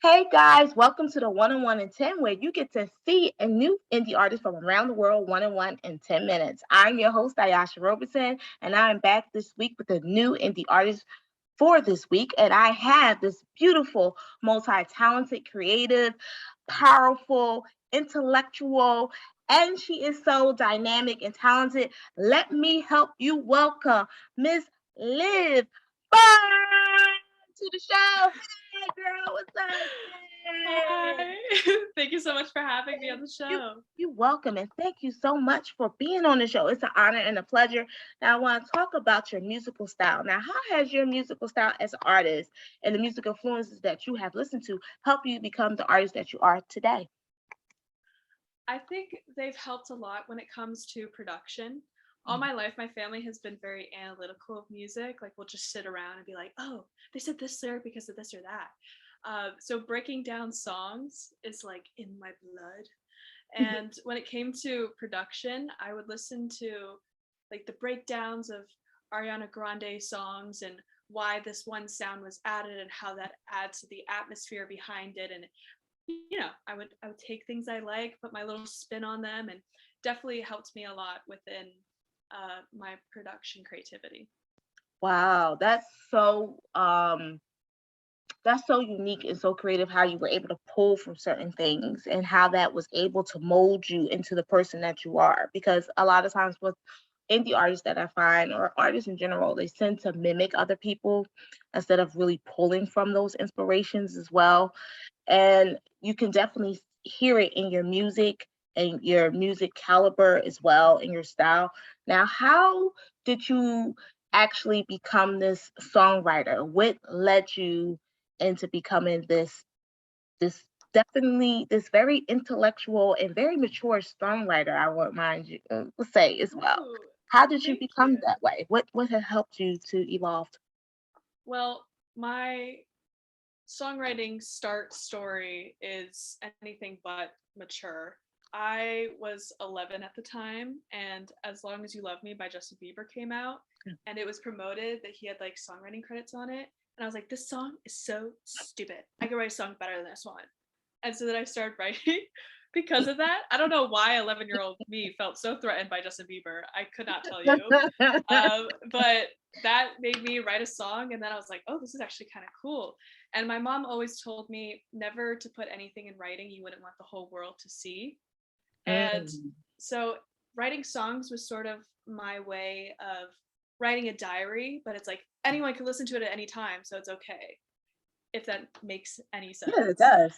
Hey guys, welcome to the One on One in 10, where you get to see a new indie artist from around the world one on one in 10 minutes. I'm your host, Ayasha Roberson, and I'm back this week with a new indie artist for this week. And I have this beautiful, multi talented, creative, powerful, intellectual, and she is so dynamic and talented. Let me help you welcome Miss Liv Byrne to the show. Hey, girl, what's up? Yay! Hi. Thank you so much for having me on Thank the you. show. You're welcome, and thank you so much for being on the show. It's an honor and a pleasure. Now, I want to talk about your musical style. Now, how has your musical style as an artist and the music influences that you have listened to help you become the artist that you are today? I think they've helped a lot when it comes to production. All my life, my family has been very analytical of music. Like, we'll just sit around and be like, oh, they said this lyric because of this or that. So, breaking down songs is like in my blood. And when it came to production, I would listen to like the breakdowns of Ariana Grande songs and why this one sound was added and how that adds to the atmosphere behind it. And I would take things I like, put my little spin on them, and definitely helped me a lot within my production creativity. Wow, that's so unique and so creative how you were able to pull from certain things and how that was able to mold you into the person that you are. Because a lot of times with indie artists that I find, or artists in general, they tend to mimic other people instead of really pulling from those inspirations as well. And you can definitely hear it in your music and your music caliber as well in your style. Now, how did you actually become this songwriter? What led you into becoming this definitely this very intellectual and very mature songwriter? I would mind you say as well. Ooh, How did you thank you. become that way? What has helped you to evolve? Well, my songwriting start story is anything but mature. I was 11 at the time, and As Long as You Love Me by Justin Bieber came out, and it was promoted that he had like songwriting credits on it. And I was like, this song is so stupid. I could write a song better than this one. And so then I started writing because of that. I don't know why 11-year-old me felt so threatened by Justin Bieber. I could not tell you. But that made me write a song, and then I was like, oh, this is actually kind of cool. And my mom always told me never to put anything in writing you wouldn't want the whole world to see. And Mm, so writing songs was sort of my way of writing a diary, but it's like anyone can listen to it at any time, so it's okay, if that makes any yeah, it sense. does.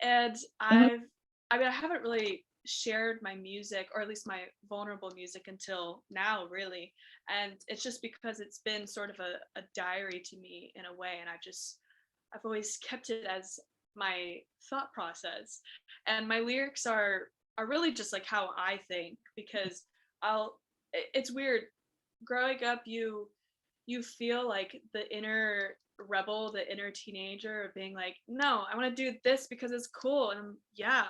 And Mhm. I haven't really shared my music, or at least my vulnerable music, until now, really. And it's just because it's been sort of a diary to me in a way. And I've always kept it as my thought process. And my lyrics are really just like how I think, because it's weird. Growing up, you feel like the inner rebel, the inner teenager of being like, no, I want to do this because it's cool. And yeah.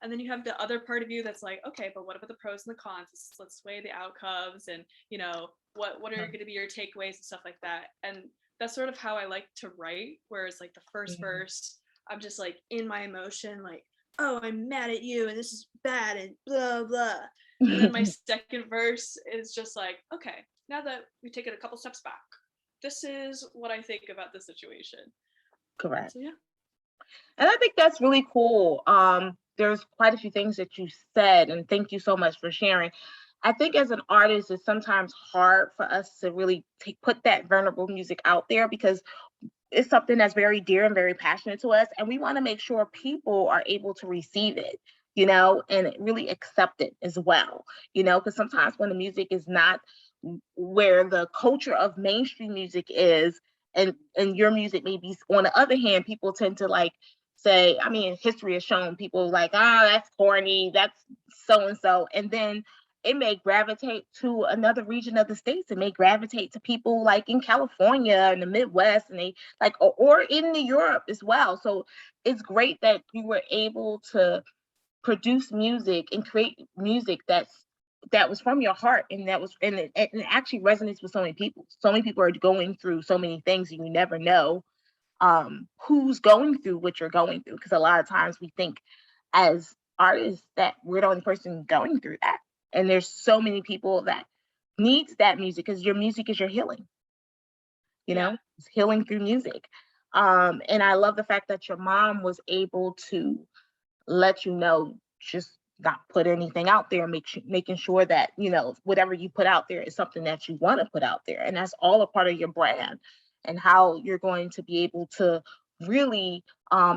And then you have the other part of you that's like, okay, but what about the pros and the cons? Let's weigh the outcomes, and what are going to be your takeaways and stuff like that. And that's sort of how I like to write. Whereas like the first Mhm. verse, I'm just like in my emotion, like, oh, I'm mad at you and this is bad and blah blah. And then my second verse is just like, okay, now that we take it a couple steps back, this is what I think about the situation. Correct. So yeah. And I think that's really cool. There's quite a few things that you said, and thank you so much for sharing. I think as an artist, it's sometimes hard for us to really put that vulnerable music out there because it's something that's very dear and very passionate to us. And we want to make sure people are able to receive it, and really accept it as well, because sometimes when the music is not where the culture of mainstream music is, and your music maybe on the other hand, people tend to like say, I mean, history has shown people like, that's corny, that's so and so. And then it may gravitate to another region of the states. It may gravitate to people like in California and the Midwest, and they like, or in Europe as well. So it's great that you were able to produce music and create music that was from your heart, and that was and it actually resonates with so many people. So many people are going through so many things, and you never know who's going through what you're going through, because a lot of times we think as artists that we're the only person going through that, and there's so many people that needs that music, because your music is your healing, Yeah. it's healing through music. And I love the fact that your mom was able to let you know, just not put anything out there, making sure that whatever you put out there is something that you want to put out there, and that's all a part of your brand, and how you're going to be able to really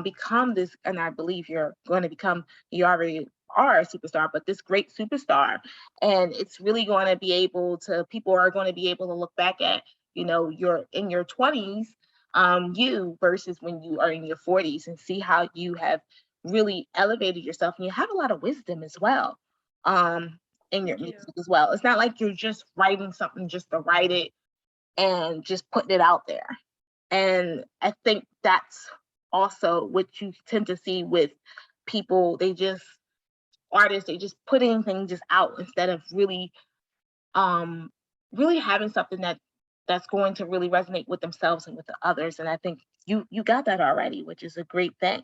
become this. And I believe you're going to become, you already are a superstar, but this great superstar. And it's really going to be able to, people are going to be able to look back at, you're in your 20s, you versus when you are in your 40s, and see how you have really elevated yourself, and you have a lot of wisdom as well, in your Thank you. music as well. It's not like you're just writing something just to write it and just putting it out there. And I think that's also what you tend to see with people. Artists, they just put anything just out, instead of um really having something that's going to really resonate with themselves and with the others. And I think you got that already, which is a great thing.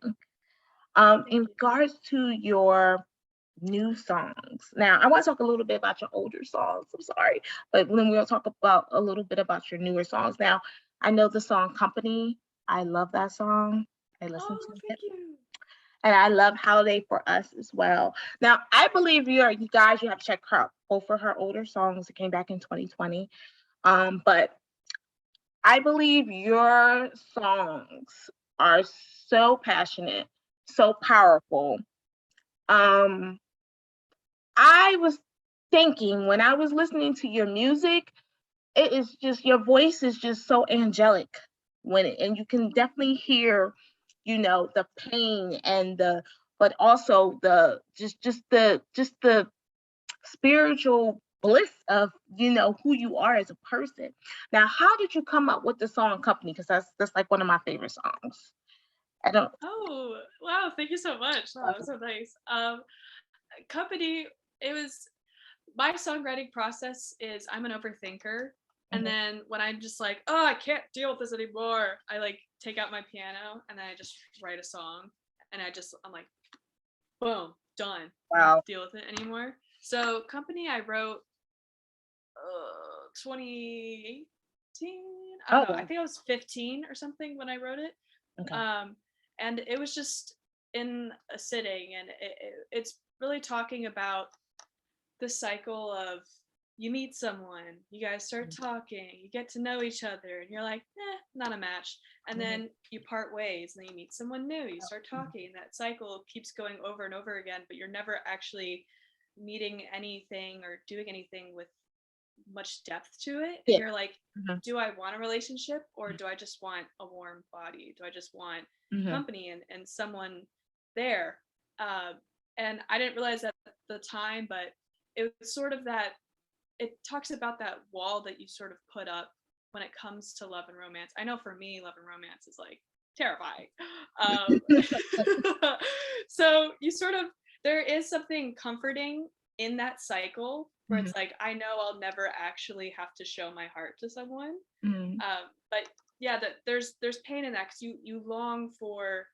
Thank In you. regards to your new songs, now I want to talk a little bit about your older songs. I'm sorry, but then we'll talk about a little bit about your newer songs. Now, I know the song "Company." I love that song. I listen Oh, to it, thank you. and I love "Holiday for Us" as well. Now, I believe you guys, you have to check her both of her older songs that came back in 2020. But I believe your songs are so passionate, so powerful. Um, I was thinking when I was listening to your music, it is just, your voice is just so angelic and you can definitely hear, the pain and but also the spiritual bliss of, who you are as a person. Now, how did you come up with the song "Company"? Because that's like one of my favorite songs. I don't. Oh, wow, thank you so much. Oh, that's so nice. Company, it was my songwriting process is I'm an overthinker. And Mhm. then when I'm just like, oh, I can't deal with this anymore, I like take out my piano and then I just write a song. And I'm like, boom, done. I don't have Wow. to deal with it anymore. So Company I wrote 2018. I don't Oh know. I wow. think I was 15 or something when I wrote it. Okay. Um, and it was just in a sitting, and it's really talking about the cycle of you meet someone, you guys start talking, you get to know each other, and you're like, not a match. And Mhm. then you part ways, and then you meet someone new, you start talking, and that cycle keeps going over and over again, but you're never actually meeting anything or doing anything with much depth to it. And Yeah. you're like, Mhm. do I want a relationship, or do I just want a warm body? Do I just want Mhm. company and someone there? Uh, and I didn't realize that at the time, but it was sort of that, it talks about that wall that you sort of put up when it comes to love and romance. I know for me, love and romance is like terrifying. Um, so you sort of, there is something comforting in that cycle where Mhm. it's like, I know I'll never actually have to show my heart to someone. Mhm. But yeah, that there's pain in that, because you long for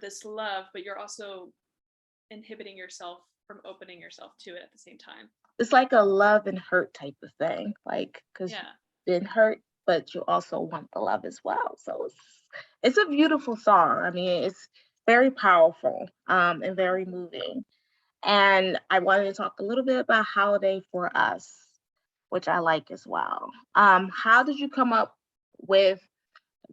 this love, but you're also inhibiting yourself from opening yourself to it at the same time. It's like a love and hurt type of thing, like, because you've Yeah. been hurt, but you also want the love as well. So it's a beautiful song. I mean, it's very powerful, and very moving. And I wanted to talk a little bit about "Holiday for Us," which I like as well. How did you come up with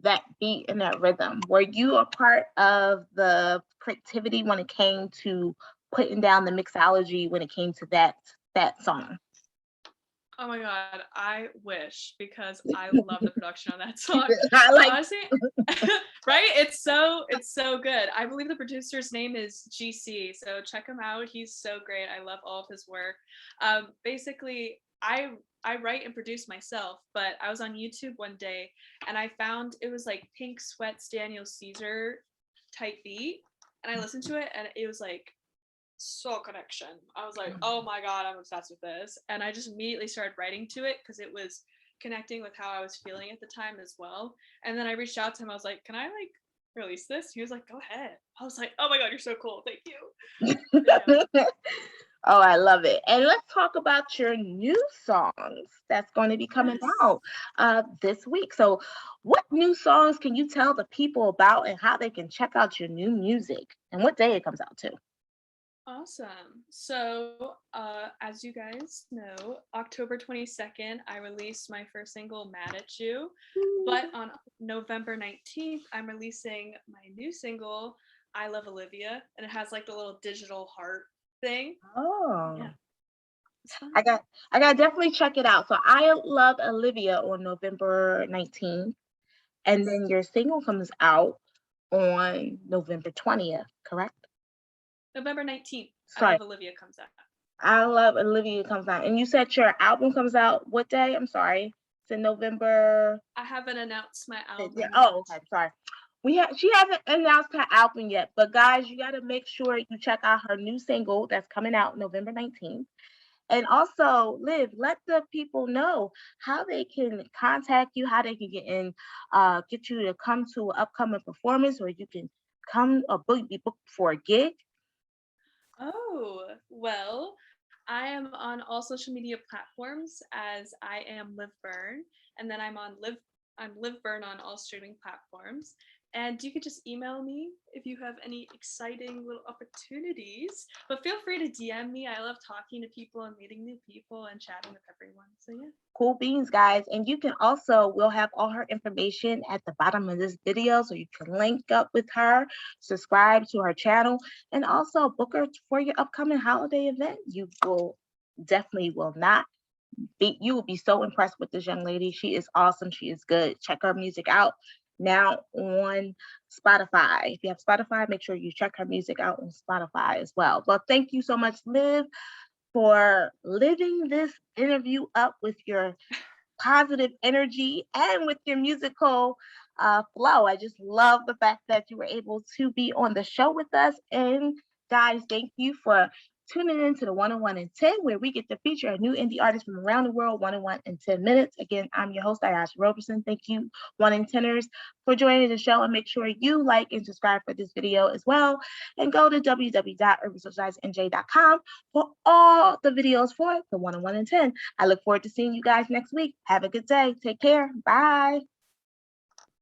that beat and that rhythm? Were you a part of the creativity when it came to putting down the mixology when it came to that song? Oh my god, I wish, because I love the production on that song. I like. Honestly, right? It's so good. I believe the producer's name is GC, so check him out. He's so great. I love all of his work. Basically, I write and produce myself, but I was on YouTube one day and I found it was like Pink Sweats Daniel Caesar type beat, and I listened to it and it was like soul connection. I was like, oh my god, I'm obsessed with this. And I just immediately started writing to it because it was connecting with how I was feeling at the time as well. And then I reached out to him. I was like, "Can I like release this?" He was like, "Go ahead." I was like, "Oh my god, you're so cool. Thank you." Yeah. Oh, I love it. And let's talk about your new songs that's going to be coming Yes. out this week. So, what new songs can you tell the people about and how they can check out your new music and what day it comes out to? Awesome. So, as you guys know, October 22nd, I released my first single, Mad at You. But on November 19th, I'm releasing my new single, I Love Olivia. And it has like the little digital heart thing. Oh, Yeah, it's fun. I got I got to definitely check it out. So, I Love Olivia on November 19th, and Yes. then your single comes out on November 20th, correct? November 19th, I Sorry, Love Olivia comes out. I Love Olivia comes out. And you said your album comes out what day? I'm sorry. It's in November. I haven't announced my Yeah. album Oh, yet. okay. Sorry. She hasn't announced her album yet, but guys, you got to make sure you check out her new single that's coming out November 19th. And also, Liv, let the people know how they can contact you, how they can get you to come to an upcoming performance, or you can come or be booked for a gig. Oh, well, I am on all social media platforms as I am Liv Byrne, and then I'm Liv Byrne on all streaming platforms. And you could just email me if you have any exciting little opportunities. But feel free to DM me. I love talking to people and meeting new people and chatting with everyone. So yeah. Cool beans, guys. And you can also, we'll have all her information at the bottom of this video so you can link up with her, subscribe to her channel, and also book her for your upcoming holiday event. You will definitely will not you will be so impressed with this young lady. She is awesome. She is good. Check her music out now on Spotify. If you have Spotify, make sure you check her music out on Spotify as well. But thank you so much, Liv, for living this interview up with your positive energy and with your musical flow. I just love the fact that you were able to be on the show with us. And guys, thank you for tuning in to the 101 in 10, where we get to feature a new indie artist from around the world, 101 in 10 minutes. Again, I'm your host, Ayasha Roberson. Thank you, 1 in 10ers, for joining the show. And make sure you like and subscribe for this video as well. And go to www.urbansocializenj.com for all the videos for the 101 in 10. I look forward to seeing you guys next week. Have a good day. Take care. Bye.